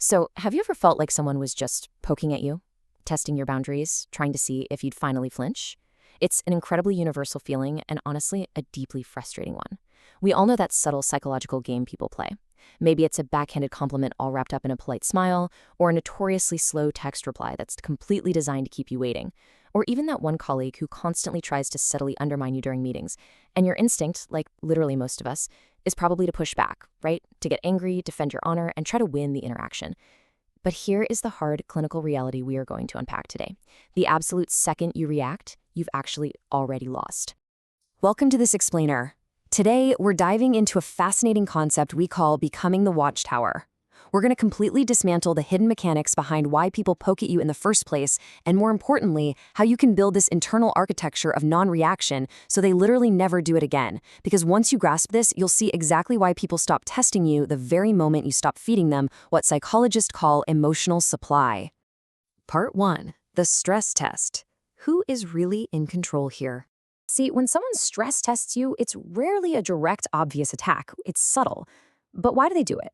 So, have you ever felt like someone was just poking at you, testing your boundaries, trying to see if you'd finally flinch? It's an incredibly universal feeling and honestly, a deeply frustrating one. We all know that subtle psychological game people play. Maybe it's a backhanded compliment all wrapped up in a polite smile, or a notoriously slow text reply that's completely designed to keep you waiting, or even that one colleague who constantly tries to subtly undermine you during meetings. And your instinct, like literally most of us, is probably to push back, right? To get angry, defend your honor, and try to win the interaction. But here is the hard clinical reality we are going to unpack today. The absolute second you react, you've actually already lost. Welcome to This Explainer. Today, we're diving into a fascinating concept we call becoming the Watchtower. We're going to completely dismantle the hidden mechanics behind why people poke at you in the first place, and more importantly, how you can build this internal architecture of non-reaction so they literally never do it again. Because once you grasp this, you'll see exactly why people stop testing you the very moment you stop feeding them what psychologists call emotional supply. Part 1. The stress test. Who is really in control here? See, when someone stress tests you, it's rarely a direct, obvious attack. It's subtle. But why do they do it?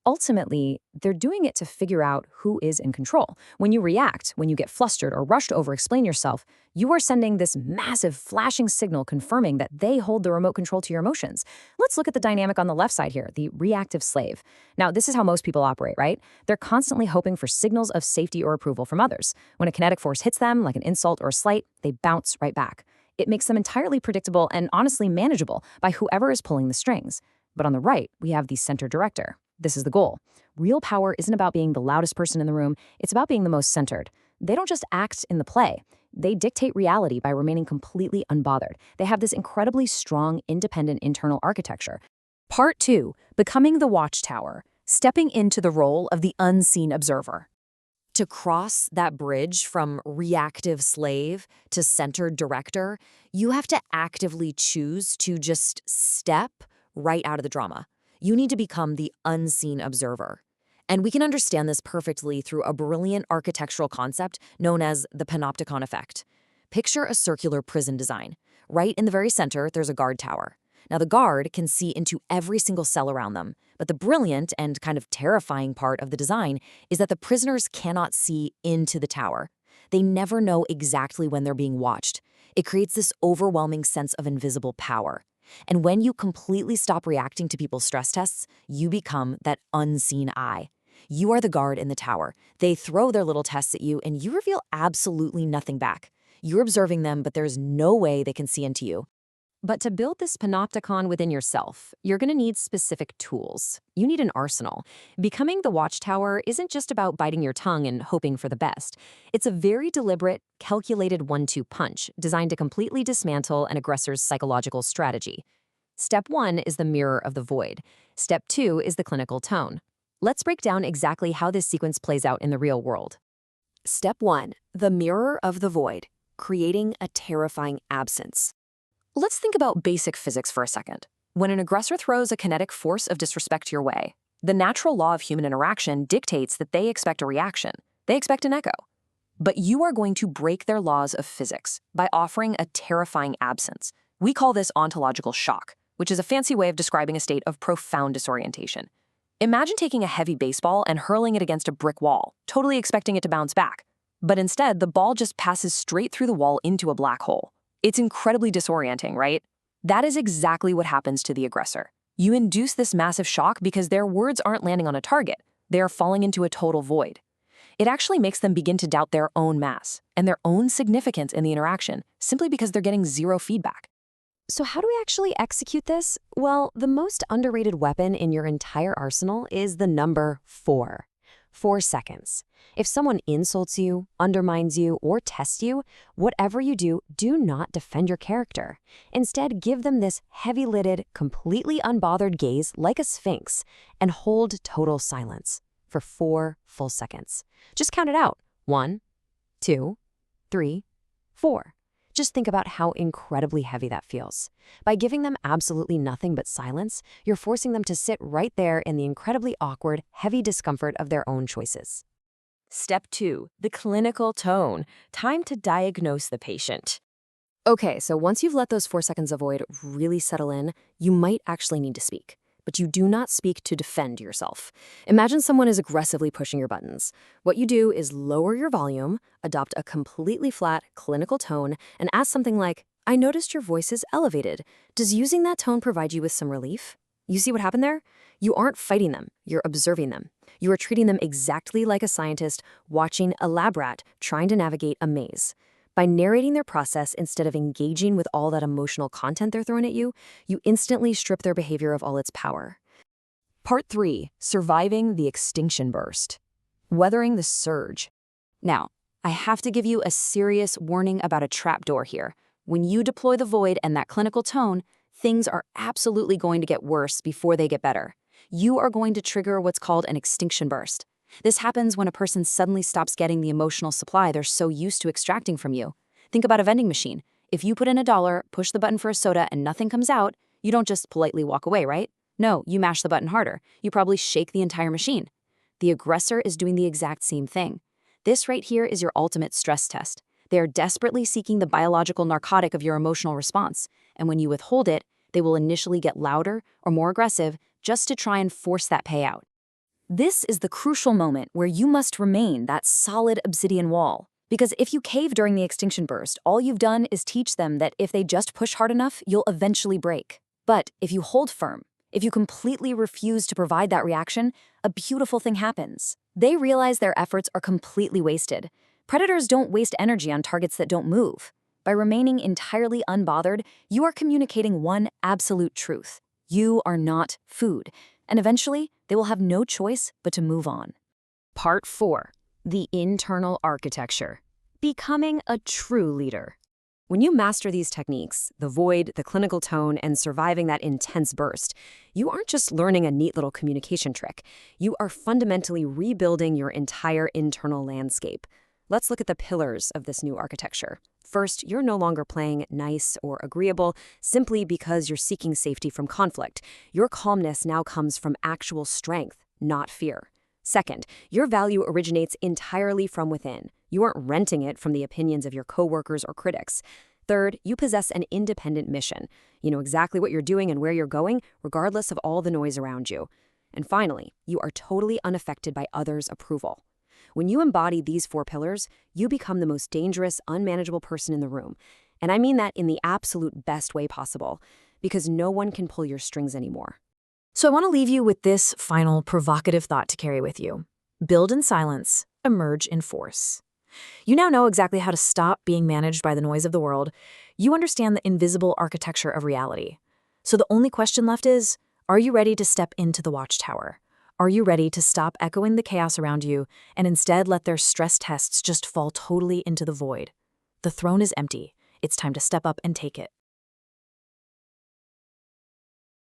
Ultimately, they're doing it to figure out who is in control. When you react, when you get flustered or rush to over-explain yourself, you are sending this massive flashing signal confirming that they hold the remote control to your emotions. Let's look at the dynamic on the left side here, the reactive slave. Now, this is how most people operate, right? They're constantly hoping for signals of safety or approval from others. When a kinetic force hits them, like an insult or a slight, they bounce right back. It makes them entirely predictable and honestly manageable by whoever is pulling the strings. But on the right, we have the center director. This is the goal. Real power isn't about being the loudest person in the room, it's about being the most centered. They don't just act in the play. They dictate reality by remaining completely unbothered. They have this incredibly strong, independent internal architecture. Part 2. Becoming the Watchtower. Stepping into the role of the unseen observer. To cross that bridge from reactive slave to centered director, you have to actively choose to just step right out of the drama. You need to become the unseen observer. And we can understand this perfectly through a brilliant architectural concept known as the panopticon effect. Picture a circular prison design. Right in the very center, there's a guard tower. Now, the guard can see into every single cell around them, but the brilliant and kind of terrifying part of the design is that the prisoners cannot see into the tower. They never know exactly when they're being watched. It creates this overwhelming sense of invisible power. And when you completely stop reacting to people's stress tests, you become that unseen eye. You are the guard in the tower. They throw their little tests at you, and you reveal absolutely nothing back. You're observing them, but there's no way they can see into you. But to build this panopticon within yourself, you're going to need specific tools. You need an arsenal. Becoming the Watchtower isn't just about biting your tongue and hoping for the best. It's a very deliberate, calculated 1-2 punch designed to completely dismantle an aggressor's psychological strategy. Step 1 is the mirror of the void. Step 2 is the clinical tone. Let's break down exactly how this sequence plays out in the real world. Step 1. The mirror of the void, creating a terrifying absence. Let's think about basic physics for a second. When an aggressor throws a kinetic force of disrespect your way, the natural law of human interaction dictates that they expect a reaction. They expect an echo. But you are going to break their laws of physics by offering a terrifying absence. We call this ontological shock, which is a fancy way of describing a state of profound disorientation. Imagine taking a heavy baseball and hurling it against a brick wall, totally expecting it to bounce back. But instead, the ball just passes straight through the wall into a black hole. It's incredibly disorienting, right? That is exactly what happens to the aggressor. You induce this massive shock because their words aren't landing on a target. They are falling into a total void. It actually makes them begin to doubt their own mass and their own significance in the interaction, simply because they're getting zero feedback. So how do we actually execute this? Well, the most underrated weapon in your entire arsenal is the number 4. 4 seconds. If someone insults you, undermines you, or tests you, whatever you do, do not defend your character. Instead, give them this heavy-lidded, completely unbothered gaze like a sphinx and hold total silence for 4 full seconds. Just count it out. 1, 2, 3, 4. Just think about how incredibly heavy that feels. By giving them absolutely nothing but silence, you're forcing them to sit right there in the incredibly awkward, heavy discomfort of their own choices. Step 2. The clinical tone. Time to diagnose the patient. Okay, so once you've let those 4 seconds of void really settle in, you might actually need to speak. but you do not speak to defend yourself. Imagine someone is aggressively pushing your buttons. What you do is lower your volume, adopt a completely flat, clinical tone, and ask something like, "I noticed your voice is elevated. Does using that tone provide you with some relief?" You see what happened there? You aren't fighting them, you're observing them. You are treating them exactly like a scientist watching a lab rat trying to navigate a maze. By narrating their process instead of engaging with all that emotional content they're throwing at you, you instantly strip their behavior of all its power. Part 3. Surviving the extinction burst. Weathering the surge. Now, I have to give you a serious warning about a trapdoor here. When you deploy the void and that clinical tone, things are absolutely going to get worse before they get better. You are going to trigger what's called an extinction burst. This happens when a person suddenly stops getting the emotional supply they're so used to extracting from you. Think about a vending machine. If you put in $1, push the button for a soda, and nothing comes out, you don't just politely walk away, right? No, you mash the button harder. You probably shake the entire machine. The aggressor is doing the exact same thing. This right here is your ultimate stress test. They are desperately seeking the biological narcotic of your emotional response, and when you withhold it, they will initially get louder or more aggressive just to try and force that payout. This is the crucial moment where you must remain that solid obsidian wall. Because if you cave during the extinction burst, all you've done is teach them that if they just push hard enough, you'll eventually break. But if you hold firm, if you completely refuse to provide that reaction, a beautiful thing happens. They realize their efforts are completely wasted. Predators don't waste energy on targets that don't move. By remaining entirely unbothered, you are communicating one absolute truth. You are not food. And eventually, they will have no choice but to move on. Part 4. The internal architecture. Becoming a true leader. When you master these techniques, the void, the clinical tone, and surviving that intense burst, you aren't just learning a neat little communication trick. You are fundamentally rebuilding your entire internal landscape. Let's look at the pillars of this new architecture. First, you're no longer playing nice or agreeable simply because you're seeking safety from conflict. Your calmness now comes from actual strength, not fear. Second, your value originates entirely from within. You aren't renting it from the opinions of your coworkers or critics. Third, you possess an independent mission. You know exactly what you're doing and where you're going, regardless of all the noise around you. And finally, you are totally unaffected by others' approval. When you embody these 4 pillars, you become the most dangerous, unmanageable person in the room. And I mean that in the absolute best way possible, because no one can pull your strings anymore. So I want to leave you with this final provocative thought to carry with you. Build in silence, emerge in force. You now know exactly how to stop being managed by the noise of the world. You understand the invisible architecture of reality. So the only question left is, are you ready to step into the Watchtower? Are you ready to stop echoing the chaos around you and instead let their stress tests just fall totally into the void? The throne is empty. It's time to step up and take it.